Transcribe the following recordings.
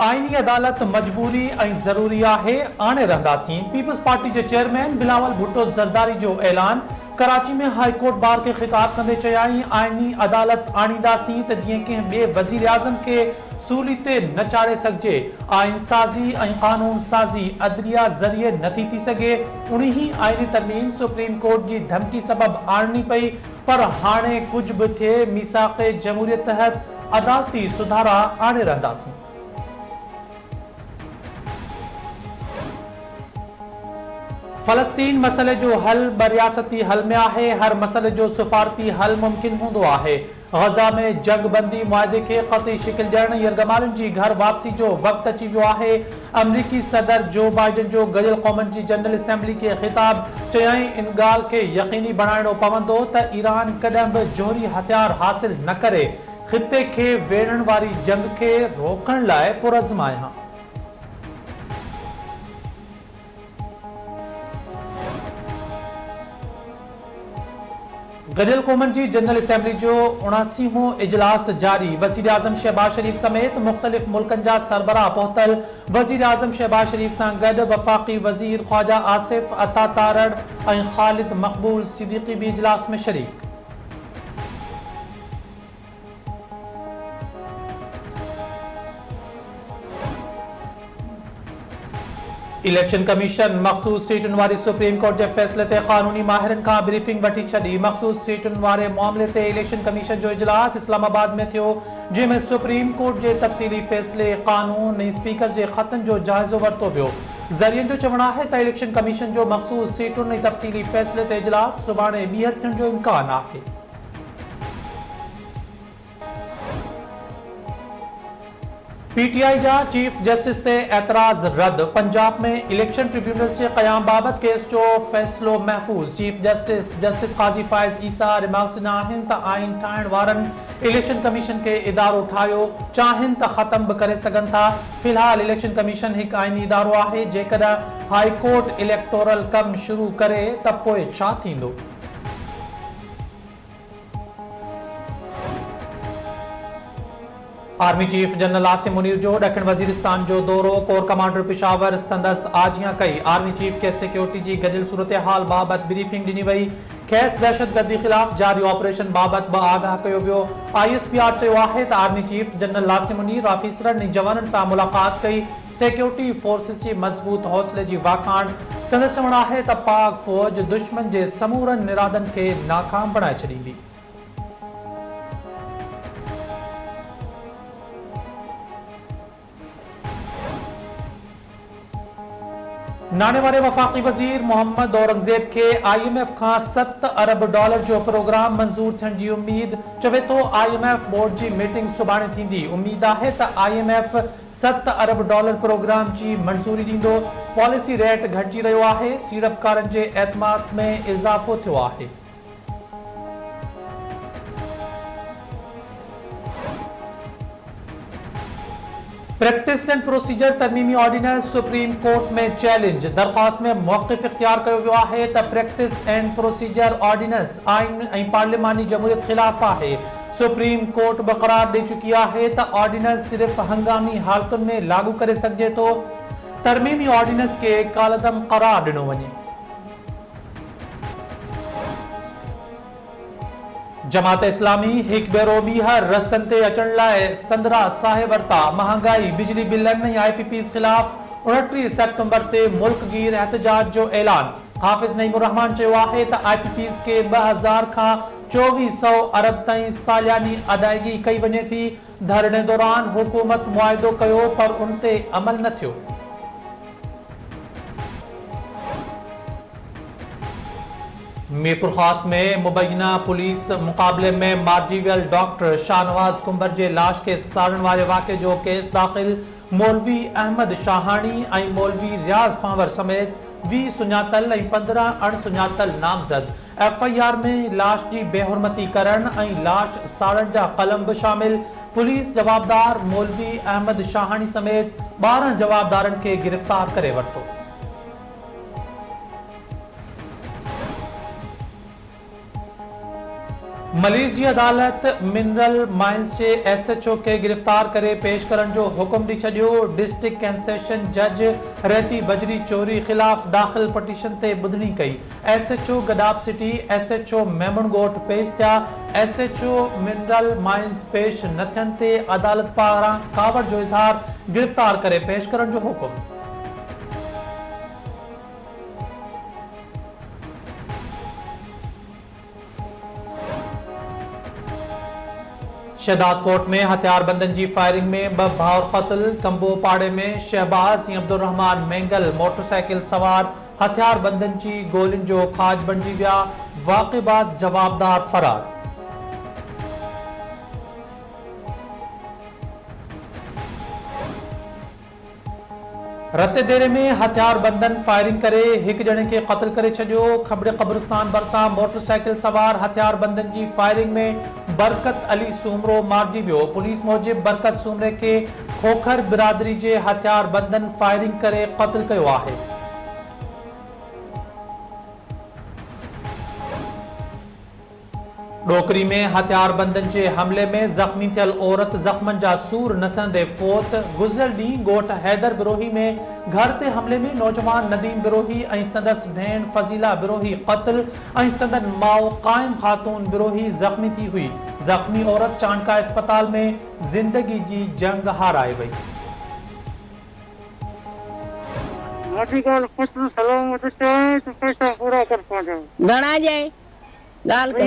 आईनी अदालत मजबूरी ऐं ज़रूरी आहे, आणे रहंदासीं। पीपल्स पार्टी जे चेयरमैन बिलावल भुट्टो ज़रदारी जो ऐलान। कराची में हाई कोर्ट बार के खिताब कंदे चयाईं, आईनी अदालत आणींदासीं त जीअं कंहिं ॿिए वज़ीर आज़म खे सूली ते न चाढ़े सघिजे। आइन साज़ी ऐं कानून साज़ी अदलिया ज़रिए नथी थी सघे। उन्ही आईनी तरमीम सुप्रीम कोर्ट जी धमकी सबबि आणनी पई, पर हाणे कुझु बि थिए, मीसाक़े जमहूरियत तहत अदालती सुधारा आणे रहंदासीं। फलस्तीन मसले जो हल बरियासती हल में आहे, हर मसले जो सफारती हल मुमकिन होंदो आहे। गज़ा में जंगबंदी मुआहदे के क़तई शिकिल ॾियण, यरगमालुनि जी घर वापसी जो वक़्तु अची वियो आहे। अमरीकी सदर जो बाइडन जो गॾियल क़ौमनि जी जनरल असेंबली खे ख़िताब, चयाईं इन ॻाल्हि खे यक़ीनी बणाइणो पवंदो त ईरान कॾहिं बि जोहरी हथियार हासिल न करे ख़िते खे वेढ़ण वारी जंग खे रोकण लाइ पुरज़्म आहियां। गॾियल क़ौमनि जी जनरल असेंबली जो 79हों इजलास जारी। वज़ीर आज़म शहबाज शरीफ समेत मुख़्तलिफ़ मुल्कनि जा सरबराह पहुतल। वज़ीर आज़म शहबाज शरीफ सां गॾु वफ़ाक़ी वज़ीर ख्वाजा आसिफ अता तारड़ ऐं ख़ालिद मक़बूल सिद्दीक़ी भी इजलास में शरीक। इलेक्शन कमीशन मखसूस सीटुनि वारी सुप्रीम कोर्ट जे फैसले ते कानूनी माहिरनि खां ब्रीफिंग वठी छॾी। मखसूस सीटुनि वारे मामले ते इलेक्शन कमीशन जो इजलास इस्लामाबाद में थियो, जंहिं में सुप्रीम कोर्ट जे तफ़सीली फैसले, कानून ऐं स्पीकर जे ख़तनि जो जाइज़ो वरितो वियो। ज़रियनि जो चवणु आहे त इलेक्शन कमीशन जो मखसूस सीटुनि ऐं तफ़सीली फैसले ते इजलास सुभाणे ॿीहर थियण जो इम्कान आहे। पीटीआई जा चीफ जस्टिस ते एतराज़ रद्द। पंजाब में इलेक्शन ट्रिब्यूनल जे क़याम बाबत केस जो फ़ैसिलो महफूज़। चीफ जस्टिस क़ाज़ी फ़ाइज़ ईसा रिमार्क्स ॾिना आहिनि त आइन ठाहिण वारनि इलेक्शन कमीशन खे इदारो ठाहियो, चाहिनि त ख़तम बि करे सघनि था। फ़िलहाल इलेक्शन कमीशन हिकु आइनी इदारो आहे। जेकॾहिं हाई कोर्ट इलेक्टोरल कम शुरू करे त पोइ छा थींदो? Army chief general Asim Munir जो ॾखिण वज़ीरिस्तान जो दौरो। कोर कमांडर पिशावर संदसि आजियां कई। आर्मी चीफ खे सिक्योरिटी जी गॾियल सूरत हाल बाबति ब्रीफिंग ॾिनी वई। खेसि दहशतगर्दी ख़िलाफ़ जारी ऑपरेशन बाबति बि आगाह कयो वियो। ISPR चयो आहे त army chief general Asim Munir ऑफिसरनि ऐं जवाननि सां मुलाक़ात कई। सिक्योरिटी फोर्सिस जी मज़बूत हौसले जी वाखाण। संदसि चवणु आहे त पाक फ़ौज दुश्मन जे समूरनि निरादनि खे नाकाम बणाए छॾींदी। नाणे वारे वफ़ाक़ी वज़ीर मोहम्मद औरंगज़ेब खे IMF खां $7 अरब जो प्रोग्राम मंज़ूर थियण जी उम्मीद। चवे थो IMF बोर्ड जी मीटिंग सुभाणे थींदी। उम्मीद आहे त IMF $7 अरब प्रोग्राम जी मंज़ूरी ॾींदो। पॉलिसी रेट घटिजी रहियो आहे। सीड़पकारनि जे एतमाद में इज़ाफ़ो थियो आहे। प्रैक्टिस एंड प्रोसीजर तरमीमी ऑर्डिनेंस सुप्रीम कोर्ट में चैलेंज। दरख्वास्त में मौक़िफ़ इख्तियार कयो वियो आहे त प्रैक्टिस एंड प्रोसीजर ऑर्डिनेंस आइन ऐं पार्लिमानी जमहूरियत ख़िलाफ़ आहे। सुप्रीम कोर्ट बि क़रार ॾेई चुकी आहे त ऑर्डिनेंस सिर्फ़ हंगामी हालतुनि में लागू करे सघिजे थो। तरमीमी ऑर्डिनेंस खे कालदम क़रार ॾिनो वञे। जमात इस्लामी हिकु भेरो ॿीहर रस्तनि ते अचण लाइ संदरा साहे वरिता। महांगाई, बिजली बिलनि ऐं IPPs ख़िलाफ़ 29 सेप्टेम्बर ते मुल्कगीर एहतजाज जो ऐलान। हाफ़िज़ नईमुर रहमान चयो आहे त IPPs खे 2000 खां 2400 अरब ताईं सालियानी अदायगी कई वञे थी। धरणे दौरान हुकूमत मुआहिदो कयो, पर उन ते अमल न थियो। मीरपुर ख़ास में मुबैना पुलिस मुक़ाबले में मारिजी वियल डॉक्टर शाहनवाज़ कुंबर जे लाश के साड़ण वारे वाक़े जो केस दाख़िल। मौलवी अहमद शाहानी ऐं मौलवी रियाज़ पांवर समेत 20 सुञातल ऐं 15 अणसुञातल नामज़द। FIR में लाश जी बेहुरमती करण ऐं लाश साड़ण जा कलम बि शामिल। पुलिस जवाबदार मौलवी अहमद शाहानी समेत 12 जवाबदारनि खे गिरफ़्तार करे वरितो। मलिर जी अदालत मिनरल माइंस जे SHO के गिरफ्तार करे पेश करण जो हुक्म दी छडियो। डिस्ट्रिक्ट कैंसेशन जज रहती बजरी चोरी खिलाफ दाखिल पटिशन ते बुधनी कई। SHO गडाप सिटी SHO मेमनगोट पेश थिया। SHO मिनरल माइंस पेश न थियण ते अदालत पारां कावड़ जो इज़हार गिरफ्तार करे पेश करण जो हुक्म। शहदाद कोट में हथियारबंदन जी फायरिंग में ब भाउर क़त्ल। कंबो पाड़े में शहबाज ऐं अब्दुर्रहमान मेंगल मोटरसाइकिल सवार हथियारबंदन जी गोलियुनि जो खाज बणिजी विया। वाक़े बाद जवाबदार फरार। रते देरे में हथियारबंदन फायरिंग करे एक जने के कत्ल करे छडियो। खबड़े कब्रिस्तान भरसा मोटरसाइकिल सवार हथियारबंदन जी फायरिंग में बरकत अली सूमरो मारिजी वियो। पुलिस मूजिब बरकत सूमरे के खोखर बिरादरी जे हथियारबंदन फायरिंग करे कत्ल कयो आहे। डोकरी में हथियारबंदन जे हमले में जख्मी थियल औरत जख्मन जा सूर नसंदे फोत। गुज़िरियल ॾींहुं ॻोठ हैदर बिरोही में घर ते हमले में नौजवान नदीम बिरोही ऐं संदसि भेण फज़ीला बिरोही क़त्ल ऐं संदन माउ क़ाइम ख़ातून बिरोही ज़ख्मी थी हुई। ज़ख्मी औरत चांडका अस्पताल में ज़िंदगी जी जंग हाराए वई। घणा जाए गाल के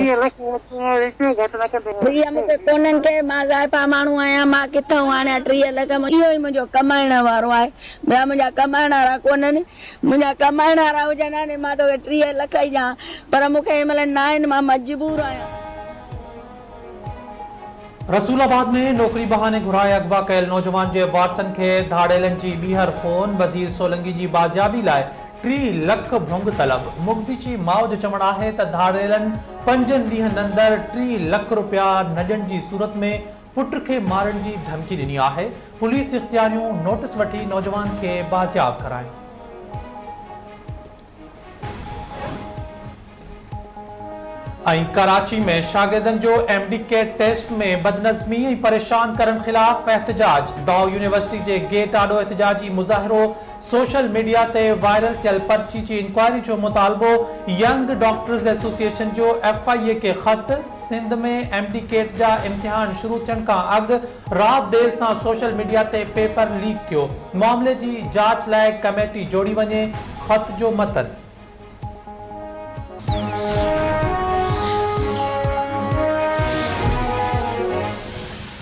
मूंखे कोन्हनि के मां ज़ाइफा माण्हू आहियां। मां किथां हाणे 30 लख इहो ई मुंहिंजो कमाइण वारो आहे। ॿिया मुंहिंजा कमाइण वारा कोन्हनि। मुंहिंजा कमाइण वारा हुजनि हाणे मां तोखे 30 लख ई ॾियां, पर मूंखे हिन महिल न आहिनि। मां मजबूर आहियां। रसूलाबाद में नौकरी बहाने घुराए अगवा कयल नौजवान जे वारसनि खे धाड़ेलनि जी ॿीहर फोन। वज़ीर सोलंकी जी बाज़ियाबी लाइ 3 लख भुंग तलब। मुखबी जी माउ जो चवण आहे त धाड़ेलनि 5 ॾींहनि अंदरि 3 लख रुपया न ॾियण जी सूरत में पुट खे मारण जी धमकी ॾिनी आहे। पुलिस इख़्तियारियूं नोटिस वठी नौजवान खे बाज़ियाब कराइनि। कराची में शागिर्दनि जो MDK टेस्ट में बदनज़मी ऐं परेशान करण खिलाफ एहतजाज। डॉ यूनिवर्सिटी जे गेट आॾो एहतजाजी मुज़ाहिरो। सोशल मीडिया ते वायरल थियल पर्ची जी इंक्वायरी जो मुतालबो। यंग डॉक्टर्स एसोसिएशन जो FIA के ख़त। सिंध में MDK जा इम्तिहान शुरू थियण खां अॻु राति देर सां सोशल मीडिया ते पेपर लीक थियो। मामले जी जांच लाइ कमेटी जोड़ी वञे। ख़त जो मतन।